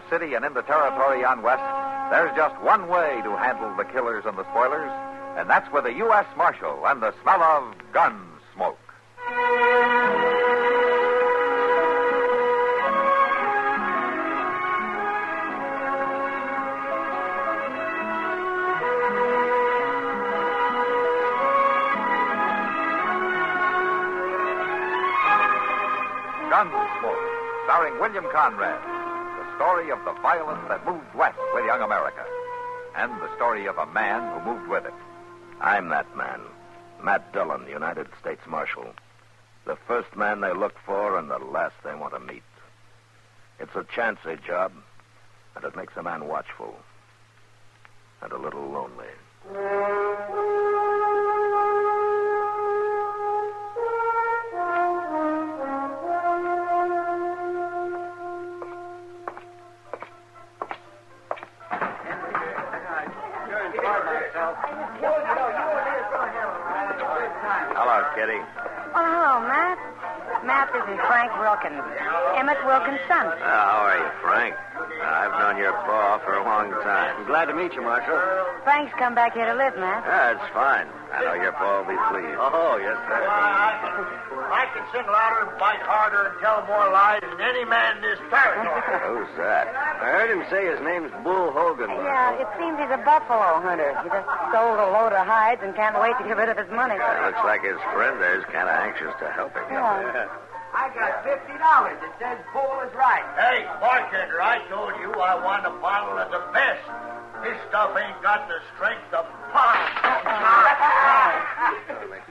city and in the territory on west, there's just one way to handle the killers and the spoilers, and that's with a U.S. Marshal and the smell of Gunsmoke. Gunsmoke, starring William Conrad. The story of the violence that moved west with young America. And the story of a man who moved with it. I'm that man. Matt Dillon, United States Marshal. The first man they look for and the last they want to meet. It's a chancy job, and it makes a man watchful. And a little lonely. Hello, Kitty. Oh, hello, Matt. Matt, this is Frank Wilkins. Emmett Wilkins' son. How are you, Frank? I've known your pa for a long time. I'm glad to meet you, Marshal. Frank's come back here to live, Matt. Yeah, it's fine. I know your pa will be pleased. Oh, yes, sir. I can sing louder and fight harder and tell more lies than any man in this territory. Who's that? I heard him say his name's Bull Hogan. Yeah, it seems he's a buffalo hunter. He just sold a load of hides and can't wait to get rid of his money. Looks like his friend there's kind of anxious to help him. Yeah. I got $50. It says Bull is right. Hey, bartender, I told you I want a bottle of the best. This stuff ain't got the strength of pop.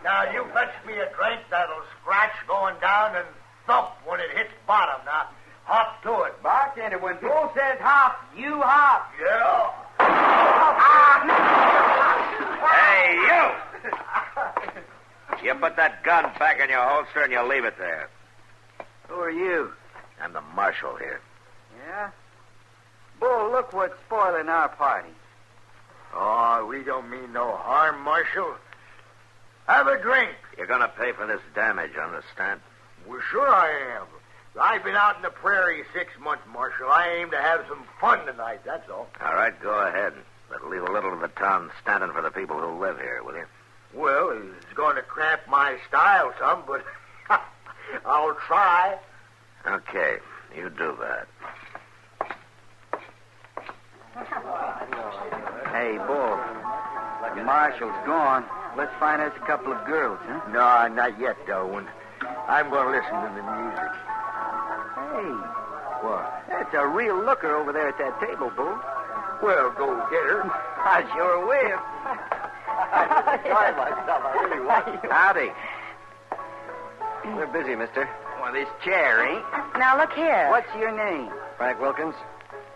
Now, you fetch me a drink that'll scratch going down and thump when it hits bottom. Now, hop to it. Bartender, when Bull says hop, you hop. Yeah. Hey, you! You put that gun back in your holster and you leave it there. Who are you? I'm the marshal here. Yeah? Bull, look what's spoiling our party. Oh, we don't mean no harm, Marshal. Have a drink. You're going to pay for this damage, understand? Well, sure I am. I've been out in the prairie 6 months, Marshal. I aim to have some fun tonight, that's all. All right, go ahead. But leave a little of the town standing for the people who live here, will you? Well, it's going to cramp my style some, but I'll try. Okay, you do that. Hey, Bull. The marshal's gone. Let's find us a couple of girls, huh? No, not yet, Darwin. I'm going to listen to the music. Hey, What? that's a real looker over there at that table, Bull. Well, go get her. I sure will. Enjoy myself. I really was. Howdy. We're busy, mister. Well, this chair ain't. Now, look here. What's your name? Frank Wilkins.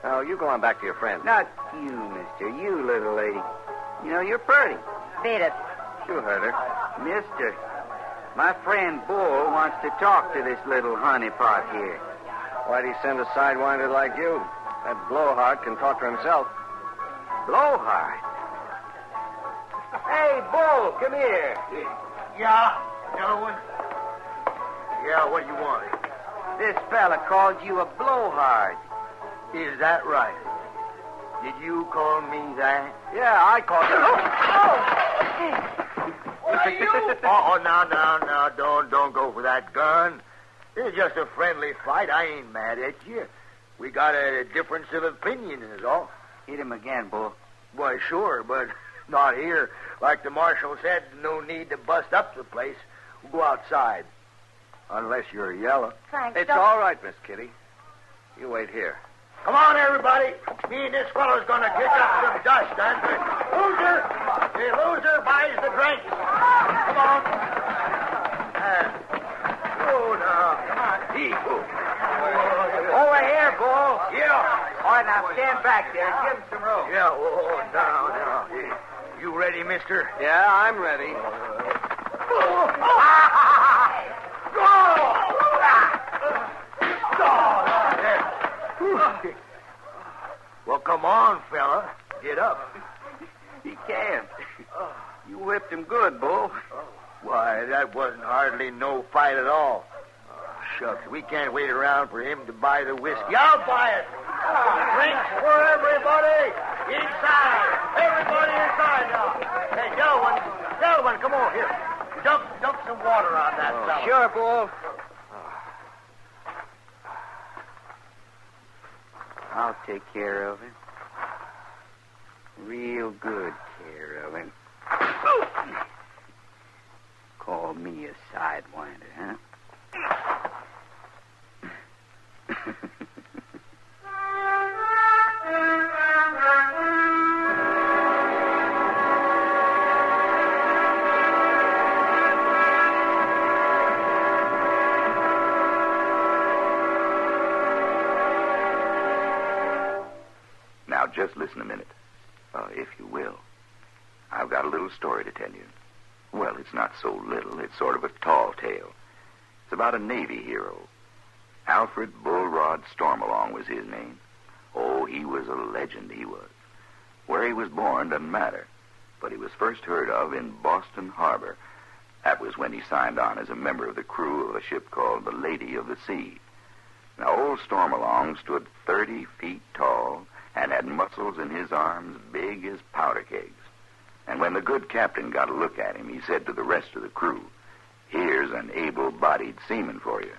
Now, you go on back to your friend. Not you, mister. You, little lady. You know, you're pretty. Beat it. You heard her. Mister, my friend Bull wants to talk to this little honeypot here. Why'd he send a sidewinder like you? That blowhard can talk for himself. Blowhard. Hey, Bull, come here. Yeah, Darwin. Yeah, what do you want? This fella called you a blowhard. Is that right? Did you call me that? Yeah, I called you. What are you? Oh, now, don't go for that gun. It's just a friendly fight. I ain't mad at you. We got a difference of opinion, is all. Hit him again, Bull. Why, sure, but not here. Like the marshal said, no need to bust up the place. We'll go outside. Unless you're yellow. Frank, It's don't... all right, Miss Kitty. You wait here. Come on, everybody. Me and this fellow's going to kick up some dust, and loser, the loser buys the drink. Come on. Oh, now, come on. Over here, Bull. Yeah. All right, now stand back there. Give him some room. Yeah, now. You ready, mister? Yeah, I'm ready. Well, come on, fella. Get up. He can't. You whipped him good, Bull. Why, that wasn't hardly no fight at all. Oh, shucks, we can't wait around for him to buy the whiskey. I'll buy it. Drinks for everybody. Inside. Everybody inside now. Hey, Delwyn, come over here. Dump some water on that fella. Sure, Bull. I'll take care of him. Real good care of him. Call me a sidewinder, huh? Now, just listen a minute, if you will. I've got a little story to tell you. Well, it's not so little. It's sort of a tall tale. It's about a Navy hero. Alfred Bullrod Stormalong was his name. Oh, he was a legend, he was. Where he was born doesn't matter, but he was first heard of in Boston Harbor. That was when he signed on as a member of the crew of a ship called the Lady of the Sea. Now, old Stormalong stood 30 feet tall and had muscles in his arms big as powder kegs. And when the good captain got a look at him, he said to the rest of the crew, "Here's an able-bodied seaman for you."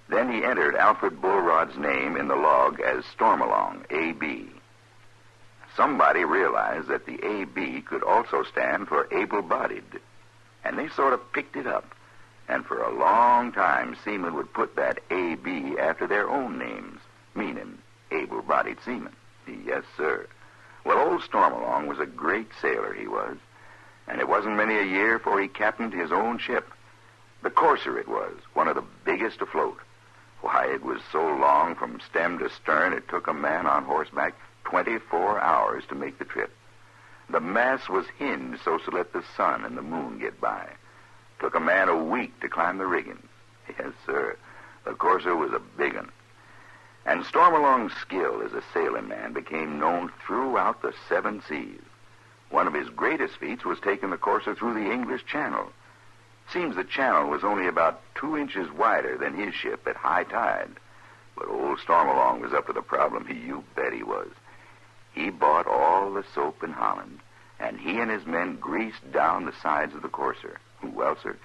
Then he entered Alfred Bullrod's name in the log as Stormalong, A.B. Somebody realized that the A.B. could also stand for able-bodied, and they sort of picked it up. And for a long time, seamen would put that A.B. after their own names, meaning able-bodied seamen. Yes, sir. Well, old Stormalong was a great sailor, he was. And it wasn't many a year before he captained his own ship. The Courser it was, one of the biggest afloat. Why, it was so long from stem to stern, it took a man on horseback 24 hours to make the trip. The mast was hinged so to let the sun and the moon get by. Took a man a week to climb the rigging. Yes, sir. The Courser was a big one. And Stormalong's skill as a sailing man became known throughout the 7 seas. One of his greatest feats was taking the Courser through the English Channel. Seems the channel was only about 2 inches wider than his ship at high tide. But old Stormalong was up to the problem. You bet he was. He bought all the soap in Holland, and he and his men greased down the sides of the Courser. Well, sir,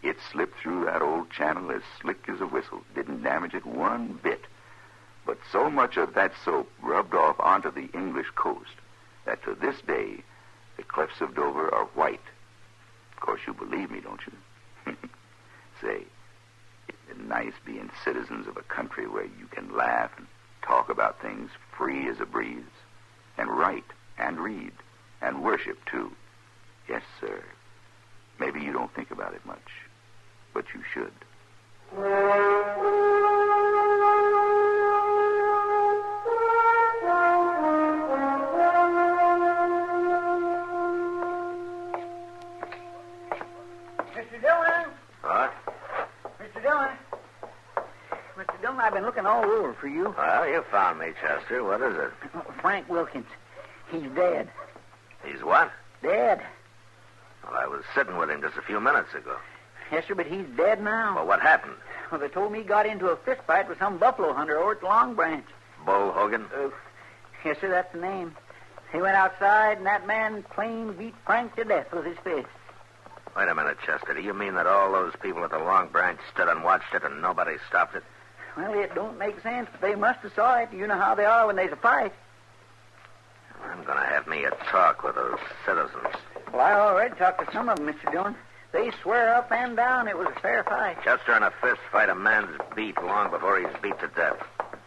it slipped through that old channel as slick as a whistle. Didn't damage it one bit. But so much of that soap rubbed off onto the English coast that to this day, the cliffs of Dover are white. Of course, you believe me, don't you? Say, it's nice being citizens of a country where you can laugh and talk about things free as a breeze, and write and read and worship, too. Yes, sir. Maybe you don't think about it much, but you should. I've been looking all over for you. Well, you found me, Chester. What is it? Frank Wilkins. He's dead. He's what? Dead. Well, I was sitting with him just a few minutes ago. Yes, sir, but he's dead now. Well, what happened? Well, they told me he got into a fist fight with some buffalo hunter over at the Long Branch. Bull Hogan? Yes, sir, that's the name. He went outside, and that man plain beat Frank to death with his fist. Wait a minute, Chester. Do you mean that all those people at the Long Branch stood and watched it and nobody stopped it? Well, it don't make sense, but they must have saw it. You know how they are when there's a fight. I'm going to have me a talk with those citizens. Well, I already talked to some of them, Mr. Dillon. They swear up and down it was a fair fight. Chester, in a fist fight, a man's beat long before he's beat to death.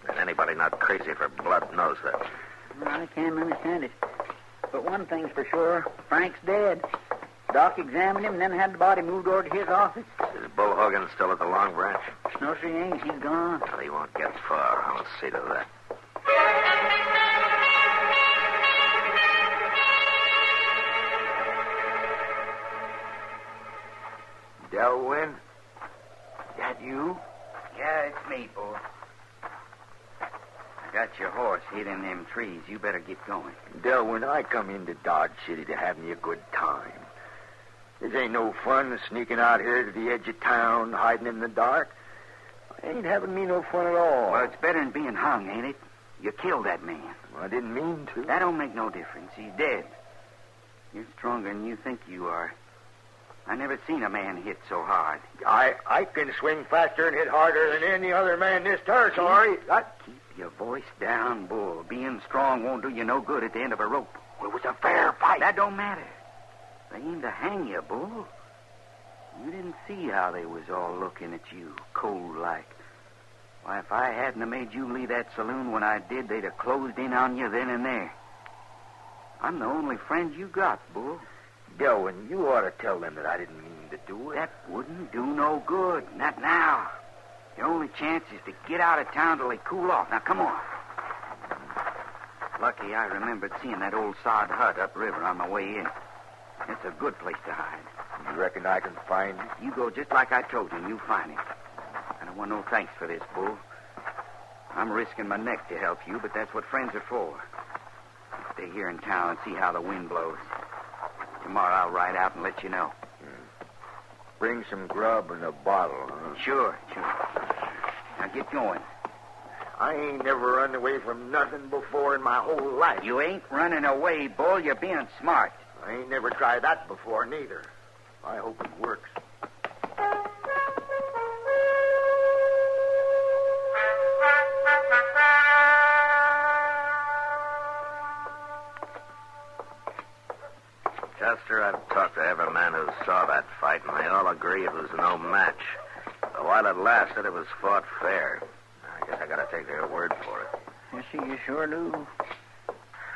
And anybody not crazy for blood knows that. Well, I can't understand it. But one thing's for sure. Frank's dead. Doc examined him and then had the body moved over to his office. Is Bull Hogan still at the Long Branch? No, sir, he ain't. He's gone. Well, he won't get far. I'll see to that. Delwyn? That you? Yeah, it's me, Bull. I got your horse hid in them trees. You better get going. Delwyn, I come into Dodge City to have me a good time. This ain't no fun sneaking out here to the edge of town, hiding in the dark. Ain't having me no fun at all. Well, it's better than being hung, ain't it? You killed that man. I didn't mean to. That don't make no difference. He's dead. You're stronger than you think you are. I never seen a man hit so hard. I can swing faster and hit harder than any other man in this territory. Keep your voice down, Bull. Being strong won't do you no good at the end of a rope. It was a fair fight. That don't matter. They aimed to hang you, Bull. You didn't see how they was all looking at you, cold like. Why, if I hadn't have made you leave that saloon when I did, they'd have closed in on you then and there. I'm the only friend you got, Bull. Delwyn, you ought to tell them that I didn't mean to do it. That wouldn't do no good. Not now. Your only chance is to get out of town till they cool off. Now, come on. Lucky I remembered seeing that old sod hut upriver on my way in. It's a good place to hide. You reckon I can find it? You go just like I told you, and you find it. I don't want no thanks for this, Bull. I'm risking my neck to help you, but that's what friends are for. Stay here in town and see how the wind blows. Tomorrow I'll ride out and let you know. Bring some grub and a bottle, huh? Sure. Now get going. I ain't never run away from nothing before in my whole life. You ain't running away, Bull. You're being smart. I ain't never tried that before, neither. I hope it works. Chester, I've talked to every man who saw that fight, and they all agree it was no match. But while it lasted, it was fought fair. I guess I gotta take their word for it. Yes, you sure do.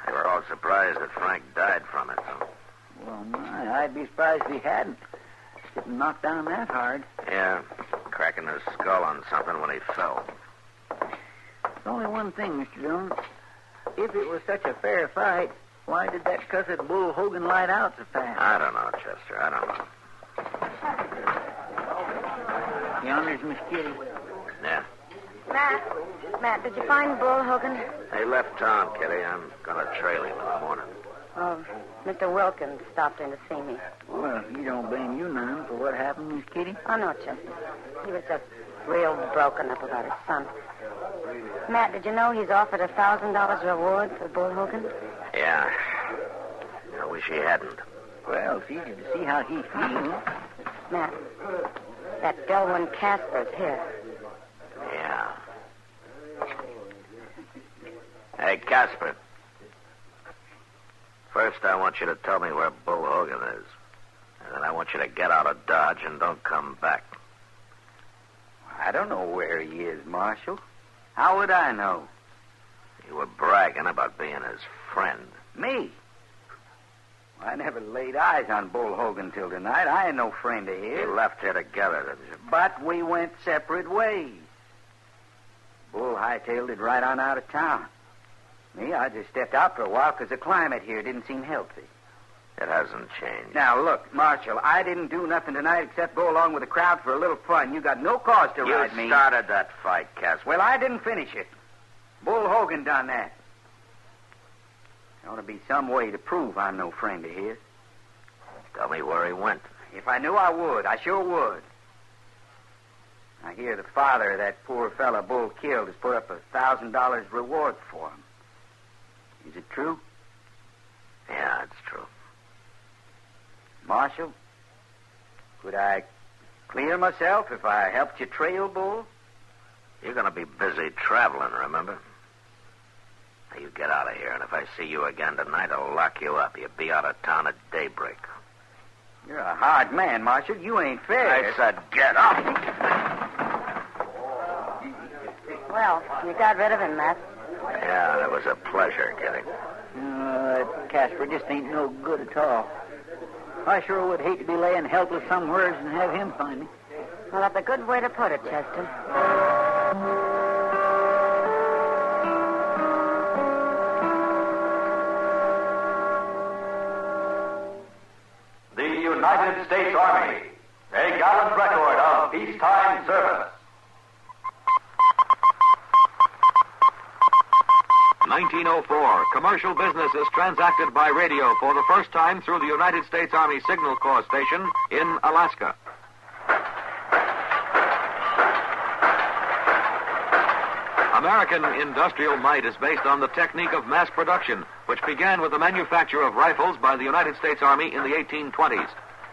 They were all surprised that Frank died from it, so... Well, my, I'd be surprised if he hadn't. Getting knocked down that hard. Yeah, cracking his skull on something when he fell. There's only one thing, Mr. Jones. If it was such a fair fight, why did that cussed Bull Hogan light out so fast? I don't know, Chester. I don't know. Yonder's Miss Kitty. Yeah. Matt, did you find Bull Hogan? He left town, Kitty. I'm gonna trail him in the morning. Oh, Mr. Wilkins stopped in to see me. Well, he don't blame you none for what happened, Miss Kitty. Oh, no, Chester. He was just real broken up about his son. Matt, did you know he's offered a $1,000 reward for Bull Hogan? Yeah. I wish he hadn't. Well, it's easy to see how he feels. Matt, that Delwyn Casper's here. Yeah. Hey, Casper. First, I want you to tell me where Bull Hogan is. And then I want you to get out of Dodge and don't come back. I don't know where he is, Marshal. How would I know? You were bragging about being his friend. Me? I never laid eyes on Bull Hogan till tonight. I ain't no friend of his. You left here together, didn't you? But we went separate ways. Bull hightailed it right on out of town. Me, I just stepped out for a while because the climate here didn't seem healthy. It hasn't changed. Now, look, Marshal, I didn't do nothing tonight except go along with the crowd for a little fun. You got no cause to ride me. You started that fight, Casper. Well, I didn't finish it. Bull Hogan done that. There ought to be some way to prove I'm no friend of his. Tell me where he went. If I knew, I would. I sure would. I hear the father of that poor fella Bull killed has put up $1,000 reward for him. Is it true? Yeah, it's true. Marshal, could I clear myself if I helped you trail Bull? You're going to be busy traveling, remember? Now, you get out of here, and if I see you again tonight, I'll lock you up. You'll be out of town at daybreak. You're a hard man, Marshal. You ain't fair. I said get up. Well, you got rid of him, Matt. Yeah, it was a pleasure, Kitty. Casper just ain't no good at all. I sure would hate to be laying helpless somewheres and have him find me. Well, that's a good way to put it, Chester. The United States Army, a gallant record of peacetime service. 1904, commercial business is transacted by radio for the first time through the United States Army Signal Corps station in Alaska. American industrial might is based on the technique of mass production, which began with the manufacture of rifles by the United States Army in the 1820s.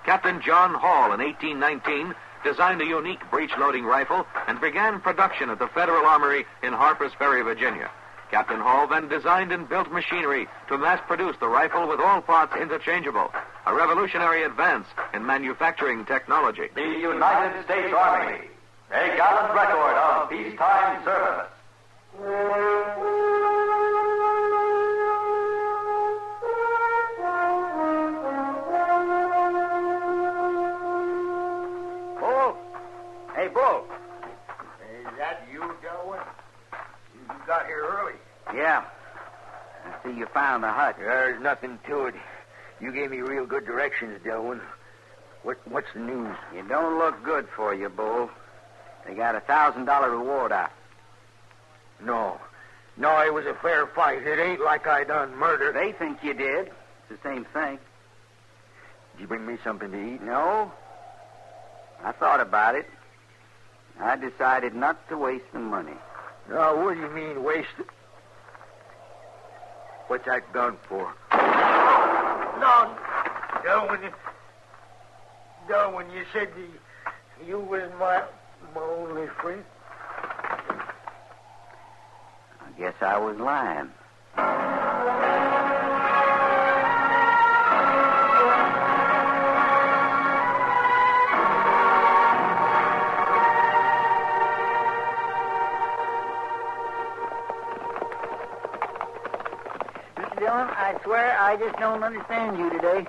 Captain John Hall, in 1819, designed a unique breech-loading rifle and began production at the Federal Armory in Harpers Ferry, Virginia. Captain Hall then designed and built machinery to mass-produce the rifle with all parts interchangeable, a revolutionary advance in manufacturing technology. The United States Army, a gallant record of peacetime service. Bull? Hey, Bull. Is that you, Delwyn? You got here early. Yeah. I see you found the hut. There's nothing to it. You gave me real good directions, Delwyn. What's the news? You don't look good for you, Bull. They got a $1,000 reward out. No, it was a fair fight. It ain't like I done murder. They think you did. It's the same thing. Did you bring me something to eat? No. I thought about it. I decided not to waste the money. No, what do you mean, waste it? What's that gun for? No, Delwyn, you said you was my only friend. I guess I was lying. Mr. Dillon, I swear I just don't understand you today.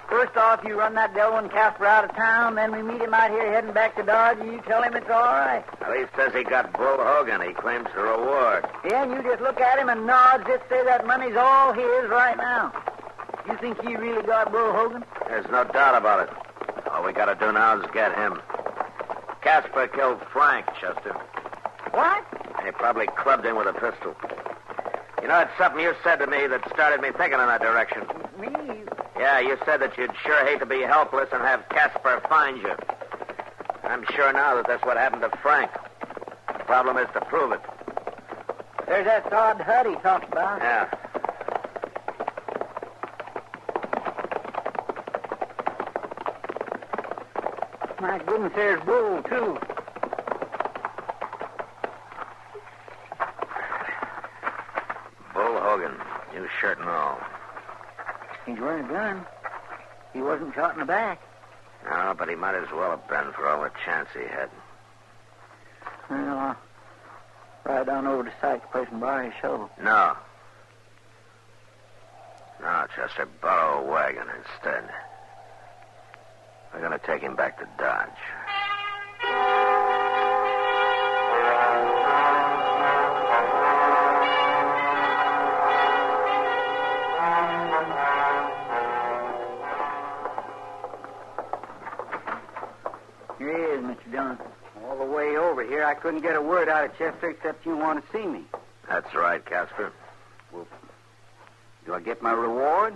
First off, you run that Delwyn Casper out of town, then we meet him out here heading back to Dodge, and you tell him it's all right. Well, he says he got Bull Hogan. He claims the reward. Yeah, and you just look at him and nod, just say that money's all his right now. You think he really got Bull Hogan? There's no doubt about it. All we got to do now is get him. Casper killed Frank, Chester. What? And he probably clubbed him with a pistol. You know, it's something you said to me that started me thinking in that direction. Me? Yeah, you said that you'd sure hate to be helpless and have Casper find you. I'm sure now that that's what happened to Frank. The problem is to prove it. There's that sod hut he talked about. Yeah. My goodness, there's Bull, too. Bull Hogan, new shirt and all. He's wearing a gun. He wasn't shot in the back. No, but he might as well have been for all the chance he had. Well, I'll ride on over to Sykes' place and borrow his shovel. No. No, Chester, borrow a wagon instead. We're going to take him back to Dodge. Here he is, Mr. Dillon. All the way over here, I couldn't get a word out of Chester except you want to see me. That's right, Casper. Well, do I get my reward?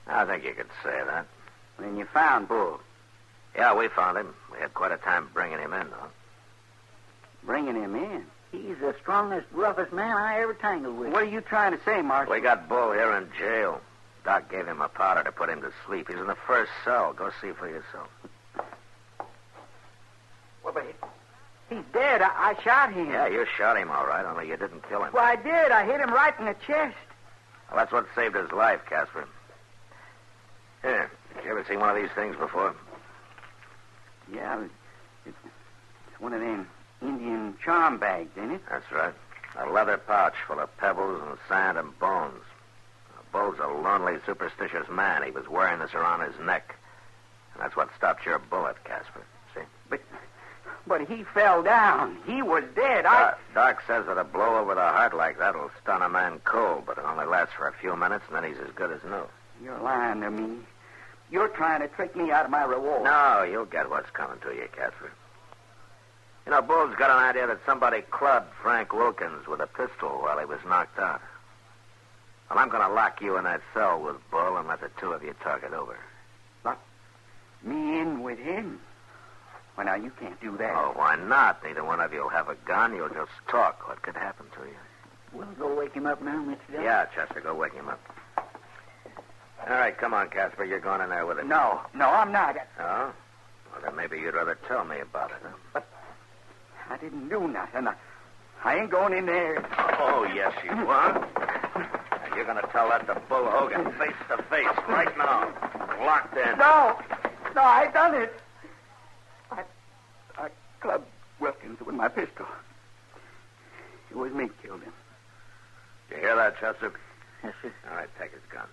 I think you could say that. Then you found Bull. Yeah, we found him. We had quite a time bringing him in, though. Bringing him in? He's the strongest, roughest man I ever tangled with. What are you trying to say, Marshal? We got Bull here in jail. Doc gave him a powder to put him to sleep. He's in the first cell. Go see for yourself. Well, but he's dead. I shot him. Yeah, you shot him all right, only you didn't kill him. Well, I did. I hit him right in the chest. Well, that's what saved his life, Casper. Here, did you ever see one of these things before? Yeah, it's one of them Indian charm bags, ain't it? That's right. A leather pouch full of pebbles and sand and bones. Bull's a lonely, superstitious man. He was wearing this around his neck. And that's what stopped your bullet, Casper. See? But he fell down. He was dead. Doc says that a blow over the heart like that will stun a man cold, but it only lasts for a few minutes, and then he's as good as new. You're lying to me. You're trying to trick me out of my reward. No, you'll get what's coming to you, Casper. You know, Bull's got an idea that somebody clubbed Frank Wilkins with a pistol while he was knocked out. Well, I'm going to lock you in that cell with Bull and let the two of you talk it over. Lock me in with him? Well, now, you can't do that. Oh, why not? Neither one of you will have a gun. You'll just talk. What could happen to you? We'll go wake him up now, Mr. Dillon. Yeah, Chester, go wake him up. All right, come on, Casper. You're going in there with him. No, I'm not. Oh? Well, then maybe you'd rather tell me about it, huh? But I didn't do nothing. I ain't going in there. Oh, yes, you are. And you're going to tell that to Bull Hogan face to face right now. Locked in. No, I done it. I clubbed Wilkins with my pistol. It was me killed him. You hear that, Chester? Yes, sir. All right, take his gun.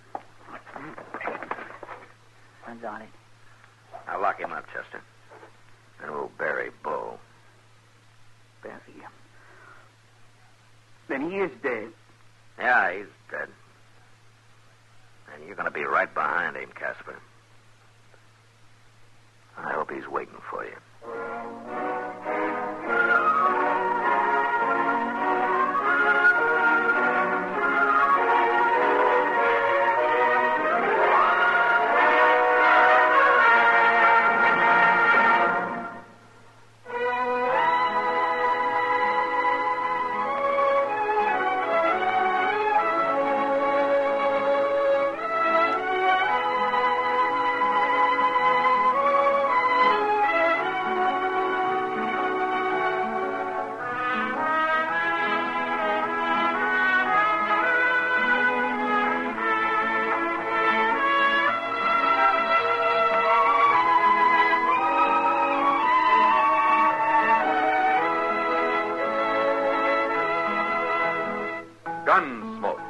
One's on it. Now lock him up, Chester. Then we'll bury Bull. Bury him. Then he is dead. Yeah, he's dead. And you're going to be right behind him, Casper. I hope he's waiting for you. Gunsmoke.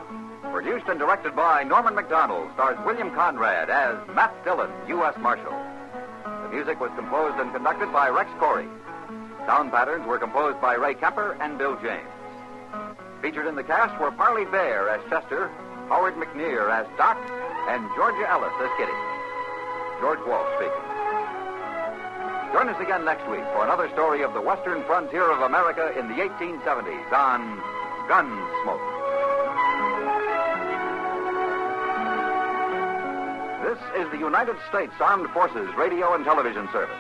Produced and directed by Norman MacDonald, stars William Conrad as Matt Dillon, U.S. Marshal. The music was composed and conducted by Rex Corey. Sound patterns were composed by Ray Kemper and Bill James. Featured in the cast were Parley Bear as Chester, Howard McNear as Doc, and Georgia Ellis as Kitty. George Walsh speaking. Join us again next week for another story of the western frontier of America in the 1870s on Gunsmoke. This is the United States Armed Forces Radio and Television Service.